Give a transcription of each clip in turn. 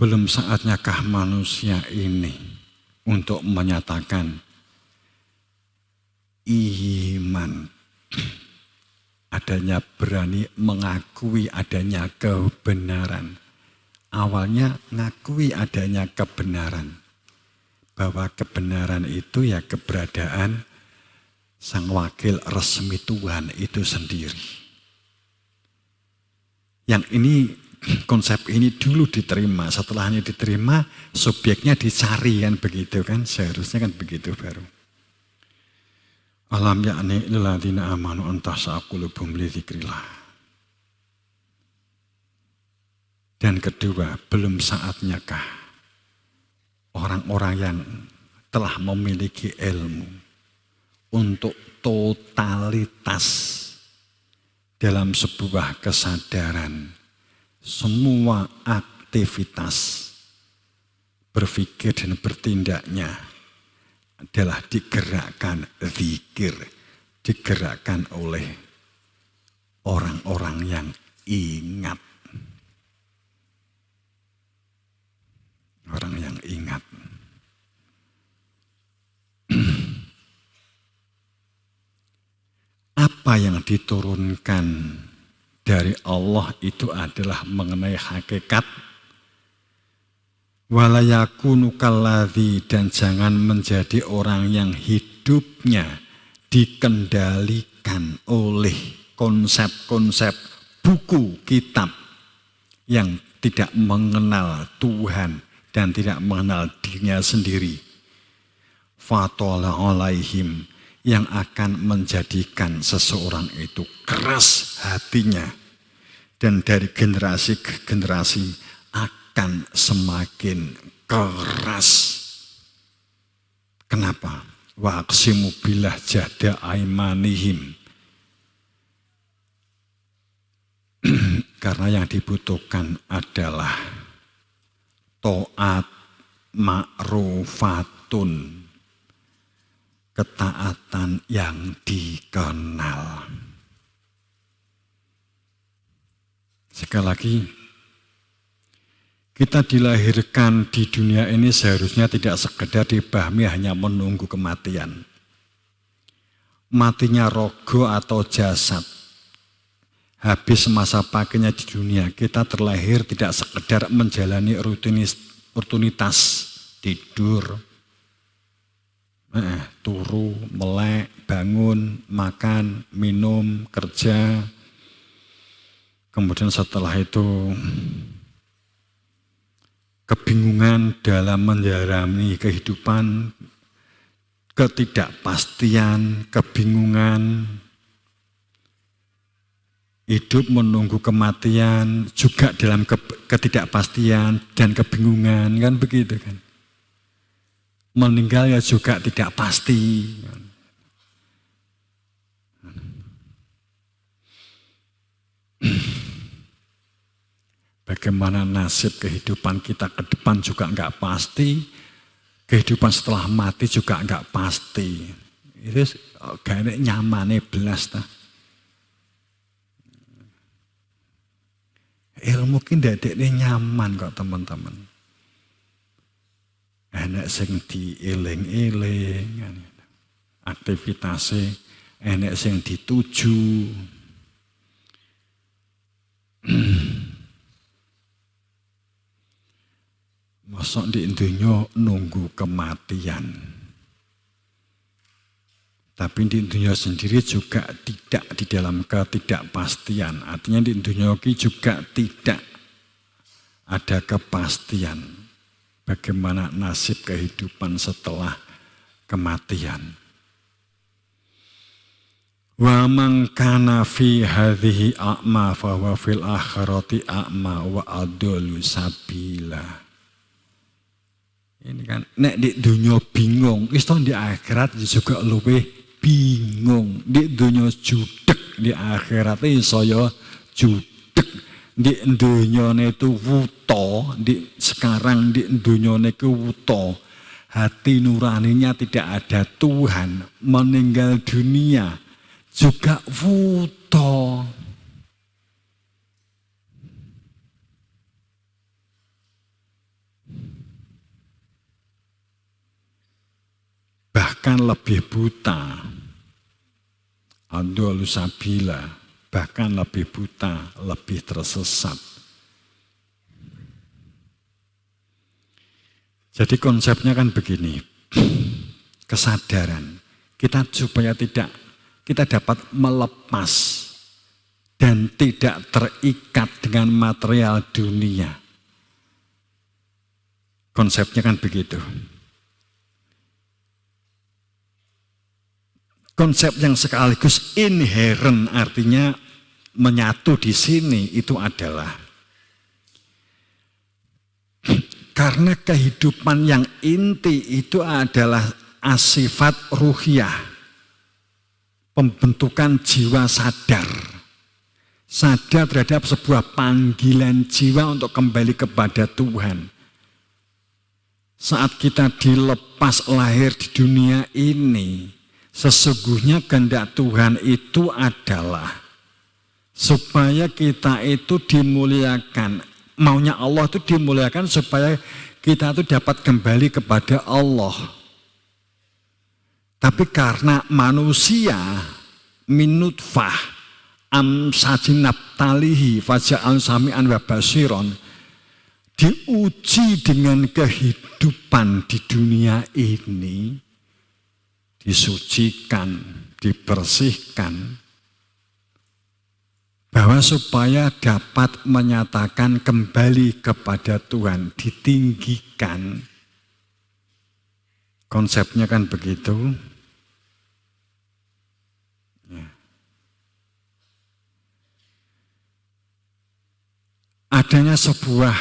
belum saatnyakah manusia ini untuk menyatakan iman, adanya berani mengakui adanya kebenaran. Awalnya ngakui adanya kebenaran, bahwa kebenaran itu ya keberadaan sang wakil resmi Tuhan itu sendiri. Yang ini, konsep ini dulu diterima, setelahnya diterima, subjeknya dicari kan begitu kan, seharusnya kan begitu baru. Alam ya'ni lilladzina amanu an tahsha'a qulubuhum li dzikrillah. Dan kedua, belum saatnyakah orang-orang yang telah memiliki ilmu untuk totalitas dalam sebuah kesadaran, semua aktivitas berpikir dan bertindaknya adalah digerakkan zikir, digerakkan oleh orang-orang yang ingat. Orang yang ingat. Apa yang diturunkan dari Allah itu adalah mengenai hakikat wala yakunu kalladzi, dan jangan menjadi orang yang hidupnya dikendalikan oleh konsep-konsep buku kitab yang tidak mengenal Tuhan dan tidak mengenal dirinya sendiri. Fatola alaihim, yang akan menjadikan seseorang itu keras hatinya. Dan dari generasi ke generasi akan semakin keras. Kenapa? Wa aqsimu billah jahda aimanihim. Karena yang dibutuhkan adalah taat ma'rufatun, ketaatan yang dikenal. Sekali lagi, kita dilahirkan di dunia ini seharusnya tidak sekedar dipahami hanya menunggu kematian. Matinya rogo atau jasad, habis masa pakainya di dunia, kita terlahir tidak sekedar menjalani rutinitas tidur, turu, melek, bangun, makan, minum, kerja. Kemudian setelah itu kebingungan dalam menjalani kehidupan, ketidakpastian, kebingungan, hidup menunggu kematian, juga dalam ketidakpastian dan kebingungan, kan begitu kan. Meninggal ya juga tidak pasti. Bagaimana nasib kehidupan kita ke depan juga enggak pasti. Kehidupan setelah mati juga enggak pasti. Itu gak nyamane belas ta. Ilmu ki ndadekne nyaman kok teman-teman. Enek sing dieling-eling, aktivitasnya enek sing dituju. Mosok di dunya nunggu kematian. Tapi di dunia sendiri juga tidak di dalam ketidakpastian. Artinya di dunia ini juga tidak ada kepastian. Bagaimana nasib kehidupan setelah kematian. Wa man kana fi hadhihi a'ma fa huwa fil akhirati a'ma wa adallu sabila. Ini kan nek di dunia bingung, wis di akhirat juga luwih bingung. Di dunia judek, di akhirat saya judek. Di dunia itu wuto, sekarang di dunia itu wuto. Hati nuraninya tidak ada Tuhan, meninggal dunia juga wuto. bahkan lebih buta. Adollu sabila, bahkan lebih buta, lebih tersesat. Jadi konsepnya kan begini, kesadaran kita supaya kita dapat melepas dan tidak terikat dengan material dunia. Konsepnya kan begitu. Konsep yang sekaligus inherent, artinya menyatu di sini, itu adalah karena kehidupan yang inti itu adalah sifat ruhiyah, pembentukan jiwa sadar terhadap sebuah panggilan jiwa untuk kembali kepada Tuhan. Saat kita dilepas lahir di dunia ini, sesungguhnya kehendak Tuhan itu adalah supaya kita itu dimuliakan. Maunya Allah itu dimuliakan supaya kita itu dapat kembali kepada Allah. Tapi karena manusia minutfah amsajinab talihi faja'al sami'an wa basiron, diuji dengan kehidupan di dunia ini, disucikan, dibersihkan, bahwa supaya dapat menyatakan kembali kepada Tuhan, ditinggikan. Konsepnya kan begitu. Ya. Adanya sebuah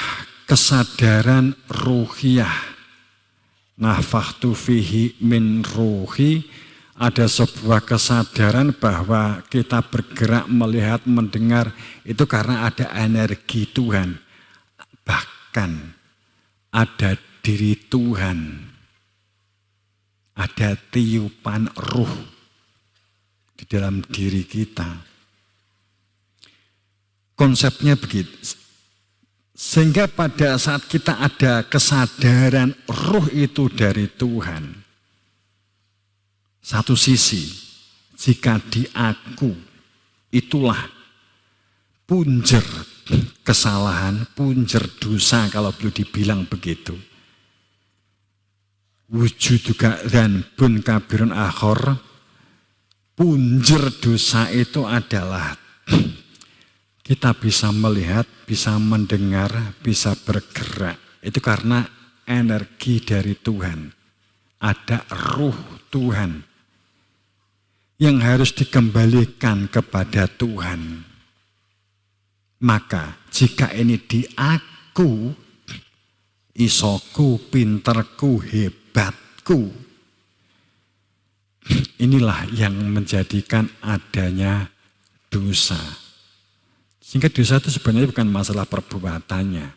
kesadaran ruhiyah. Nafakhtu fihi min ruhi. Ada sebuah kesadaran bahwa kita bergerak, melihat, mendengar itu karena ada energi Tuhan. Bahkan ada diri Tuhan. Ada tiupan ruh di dalam diri kita. Konsepnya begitu. Sehingga pada saat kita ada kesadaran ruh itu dari Tuhan, satu sisi, jika di aku, itulah punjer kesalahan, punjer dosa kalau perlu dibilang begitu. Wujud juga dan bun kabirun akhor, punjer dosa itu adalah kita bisa melihat, bisa mendengar, bisa bergerak. Itu karena energi dari Tuhan. Ada ruh Tuhan yang harus dikembalikan kepada Tuhan. Maka jika ini di aku, isoku, pinterku, hebatku, inilah yang menjadikan adanya dosa. Sehingga dosa itu sebenarnya bukan masalah perbuatannya.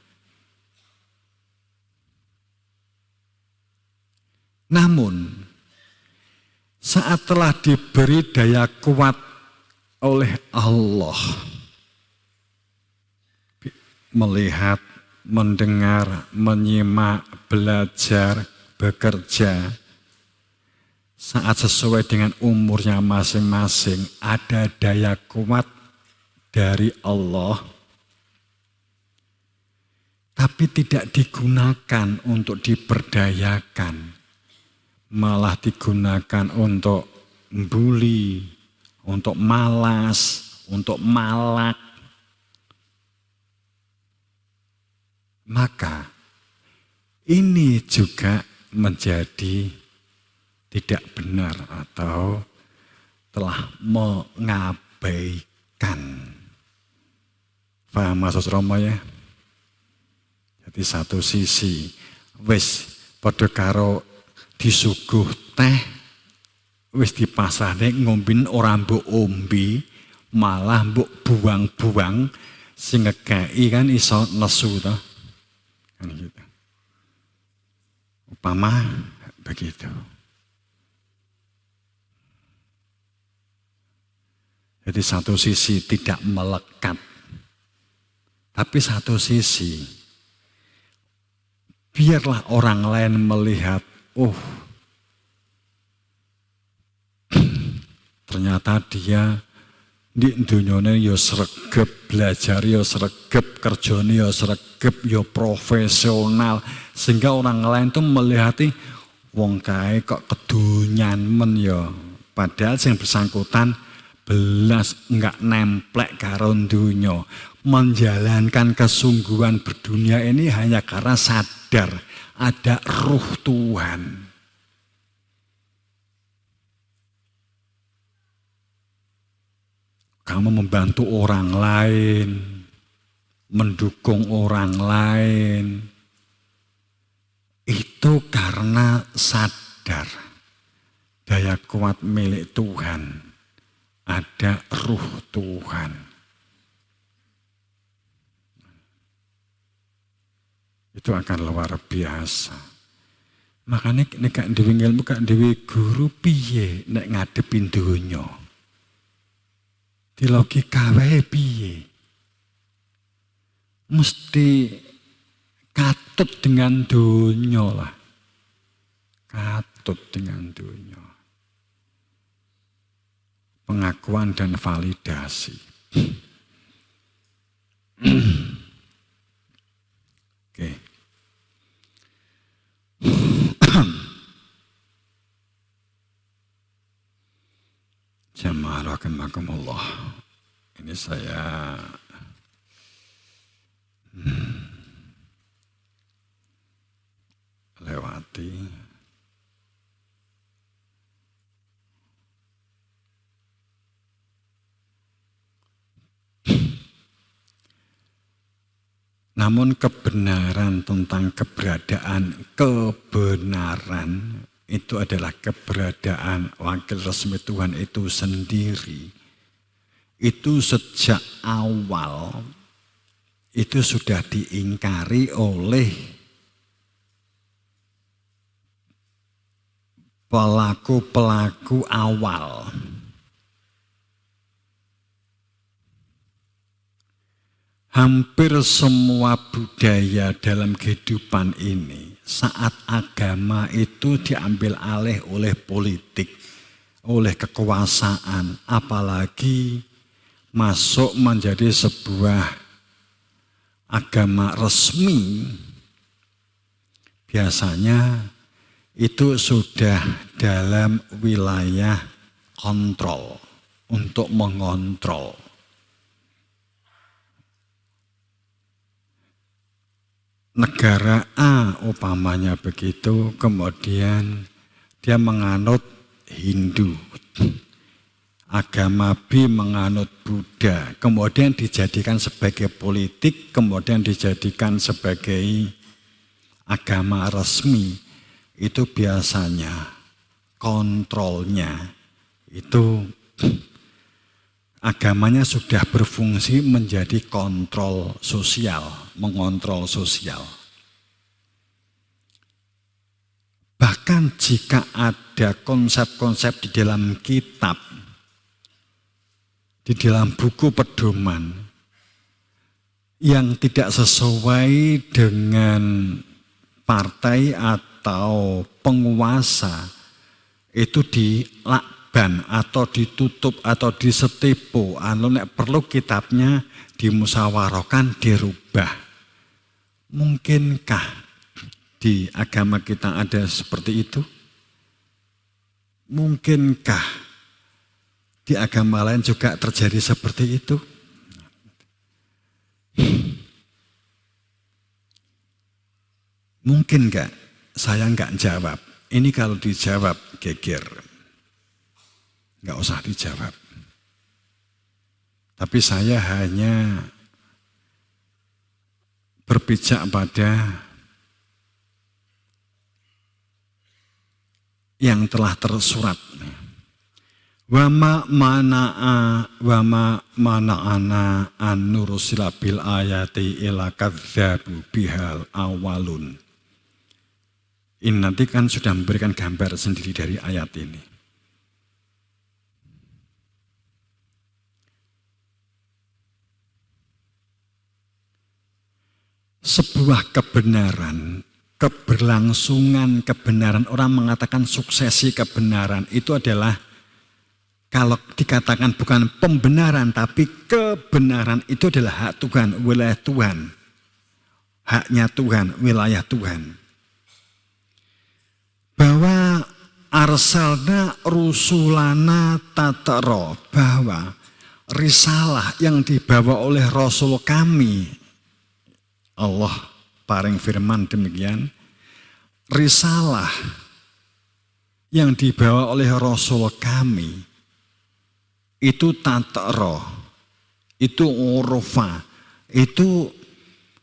Namun, saat telah diberi daya kuat oleh Allah, melihat, mendengar, menyimak, belajar, bekerja, saat sesuai dengan umurnya masing-masing, ada daya kuat dari Allah, tapi tidak digunakan untuk diberdayakan. Malah digunakan untuk membuli, untuk malas, untuk malak. Maka ini juga menjadi tidak benar atau telah mengabaikan. Paham maksud Romo ya? Jadi satu sisi wis padha karo disuguh teh wis dipasrahne ngombin ora mbok ombe, malah mbok buang-buang, sing ngekeki kan iso nesu to. Kan gitu. Upama begitu. Jadi satu sisi tidak melekat, tapi satu sisi biarlah orang lain melihat, oh ternyata dia di dunyane ya sregep, belajar ya sregep, kerjane ya sregep, ya profesional. Sehingga orang lain tuh melihati wong kae kok kedunyan men ya. Padahal yang bersangkutan belas enggak nemplek karo dunya. Menjalankan kesungguhan berdunia ini hanya karena sadar ada ruh Tuhan. Kamu membantu orang lain, mendukung orang lain, itu karena sadar daya kuat milik Tuhan, ada ruh Tuhan. Itu akan luar biasa. Makanya nek gak duwe ilmu, gak duwe guru piye nek ngadepin donya. Di logika wae piye? Mesti katut dengan donya lah. Katut dengan donya. Pengakuan dan validasi. Oke. Jamaah rahimakumullah. Ini saya lewati. Namun kebenaran tentang keberadaan itu adalah keberadaan wakil resmi Tuhan itu sendiri. Itu sejak awal itu sudah diingkari oleh pelaku-pelaku awal. Hampir semua budaya dalam kehidupan ini saat agama itu diambil alih oleh politik, oleh kekuasaan, apalagi masuk menjadi sebuah agama resmi, biasanya itu sudah dalam wilayah kontrol, untuk mengontrol. Negara A umpamanya begitu, kemudian dia menganut Hindu. Agama B menganut Buddha, kemudian dijadikan sebagai politik, kemudian dijadikan sebagai agama resmi. Itu biasanya kontrolnya itu agamanya sudah berfungsi menjadi kontrol sosial, mengontrol sosial. Bahkan jika ada konsep-konsep di dalam kitab, di dalam buku pedoman yang tidak sesuai dengan partai atau penguasa, itu dilakban atau ditutup atau disetipu, nek perlu kitabnya dimusyawarahkan, dirubah. Mungkinkah di agama kita ada seperti itu? Mungkinkah di agama lain juga terjadi seperti itu? Mungkin enggak? Saya enggak jawab. Ini kalau dijawab geger. Enggak usah dijawab. Tapi saya hanya berpijak pada yang telah tersurat. Wa ma mana'ana an nursila bil ayati ila kadzabu bihal awalun. Ini nanti kan sudah memberikan gambar sendiri dari ayat ini. Sebuah kebenaran, keberlangsungan kebenaran, orang mengatakan suksesi kebenaran itu adalah Kalau dikatakan bukan pembenaran tapi kebenaran, itu adalah hak Tuhan, wilayah Tuhan. Haknya Tuhan, wilayah Tuhan. Bahwa arsalna rusulana tatara, bahwa risalah yang dibawa oleh Rasul kami, Allah paring firman demikian, risalah yang dibawa oleh Rasul kami itu tatara, itu urufa, itu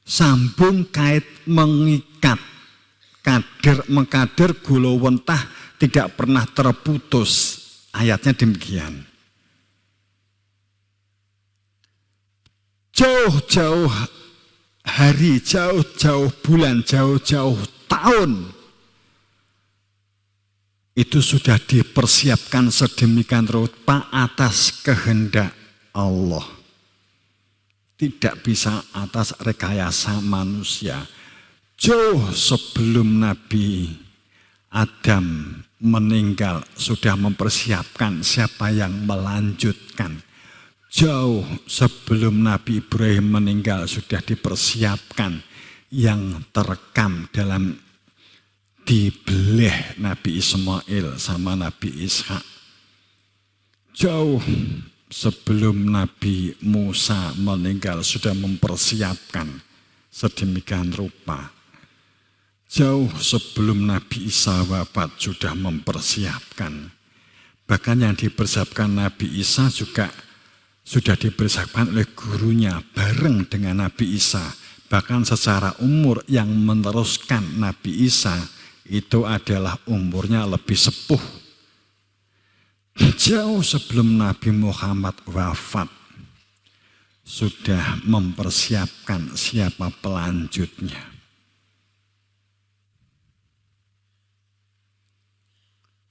sambung kait mengikat, mengkader gula wentah tidak pernah terputus. Ayatnya demikian. Jauh-jauh hari, jauh-jauh bulan, jauh-jauh tahun, itu sudah dipersiapkan sedemikian rupa atas kehendak Allah. Tidak bisa atas rekayasa manusia. Jauh sebelum Nabi Adam meninggal sudah mempersiapkan siapa yang melanjutkan. Jauh sebelum Nabi Ibrahim meninggal sudah dipersiapkan yang terekam dalam dibeleh Nabi Ismail sama Nabi Ishak. Jauh sebelum Nabi Musa meninggal sudah mempersiapkan sedemikian rupa. Jauh sebelum Nabi Isa wafat sudah mempersiapkan. Bahkan yang dipersiapkan Nabi Isa juga sudah dipersiapkan oleh gurunya bareng dengan Nabi Isa. Bahkan secara umur yang meneruskan Nabi Isa itu adalah umurnya lebih sepuh. Jauh sebelum Nabi Muhammad wafat sudah mempersiapkan siapa pelanjutnya.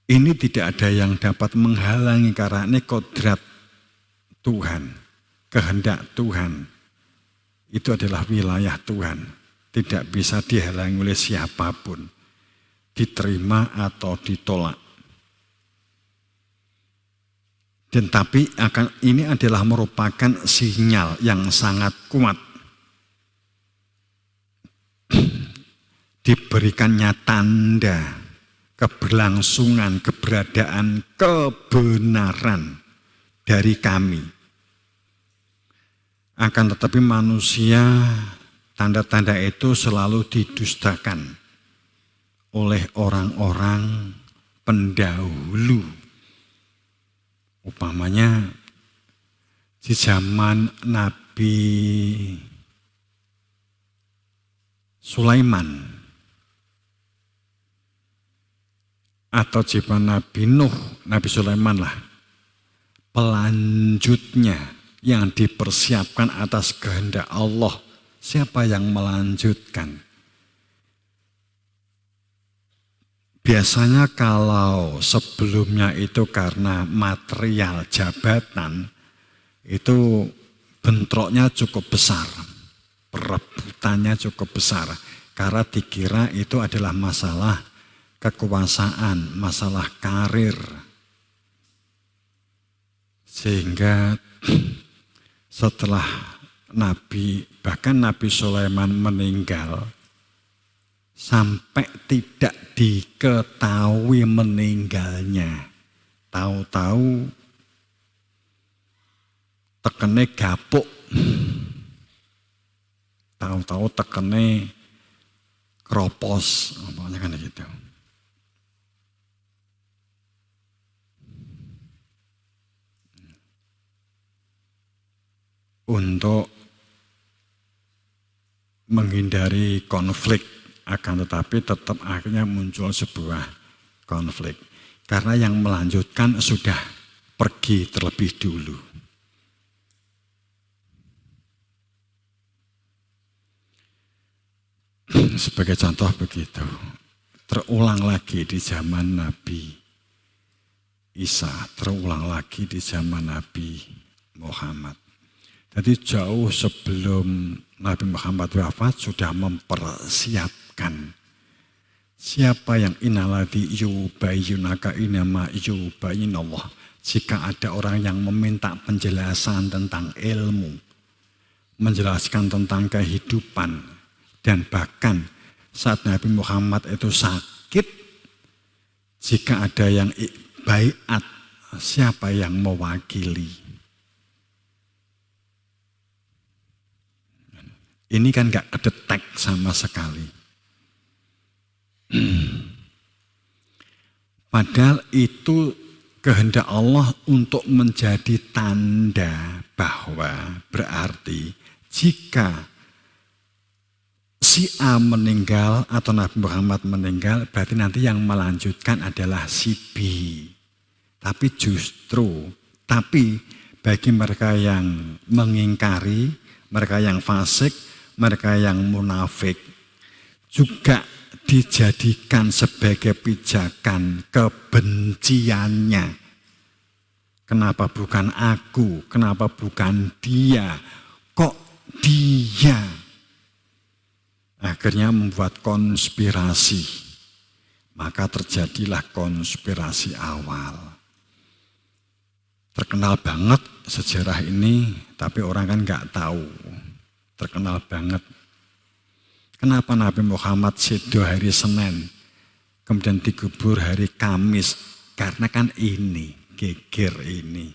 Ini tidak ada yang dapat menghalangi karena ini kodrat Tuhan, kehendak Tuhan. Itu adalah wilayah Tuhan. Tidak bisa dihalangi oleh siapapun. Diterima atau ditolak. Dan tapi ini adalah merupakan sinyal yang sangat kuat. Diberikannya tanda keberlangsungan, keberadaan, kebenaran dari kami. Akan tetapi manusia, tanda-tanda itu selalu didustakan oleh orang-orang pendahulu. Umpamanya di zaman Nabi Sulaiman atau zaman Nabi Nuh, Nabi Sulaiman lah, pelanjutnya yang dipersiapkan atas kehendak Allah. Siapa yang melanjutkan? Biasanya kalau sebelumnya itu karena material jabatan, itu bentroknya cukup besar, perebutannya cukup besar, karena dikira itu adalah masalah kekuasaan, masalah karir. Sehingga setelah bahkan Nabi Sulaiman meninggal, sampai tidak diketahui meninggalnya. Tahu-tahu tekene gapuk. Tahu-tahu tekene kropos. Pokoknya kan gitu. Untuk menghindari konflik, akan tetapi tetap akhirnya muncul sebuah konflik. Karena yang melanjutkan sudah pergi terlebih dulu. Sebagai contoh begitu, terulang lagi di zaman Nabi Isa, terulang lagi di zaman Nabi Muhammad. Jadi jauh sebelum Nabi Muhammad wafat sudah mempersiapkan Siapa yang inaladi yubayyunaka inama yubayyinallah. Jika ada orang yang meminta penjelasan tentang ilmu, menjelaskan tentang kehidupan, dan bahkan saat Nabi Muhammad itu sakit, jika ada yang baiat, siapa yang mewakili? Ini kan gak kedetek sama sekali. Padahal itu kehendak Allah untuk menjadi tanda bahwa berarti jika si A meninggal atau Nabi Muhammad meninggal, berarti nanti yang melanjutkan adalah si B. Tapi bagi mereka yang mengingkari, mereka yang fasik, mereka yang munafik, juga dijadikan sebagai pijakan kebenciannya. Kenapa bukan aku? Kenapa bukan dia? Kok dia? Akhirnya membuat konspirasi. Maka terjadilah konspirasi awal. Terkenal banget sejarah ini, tapi orang kan nggak tahu. Terkenal banget. Kenapa Nabi Muhammad sedo hari Senin, kemudian dikubur hari Kamis? Karena kan ini, geger ini.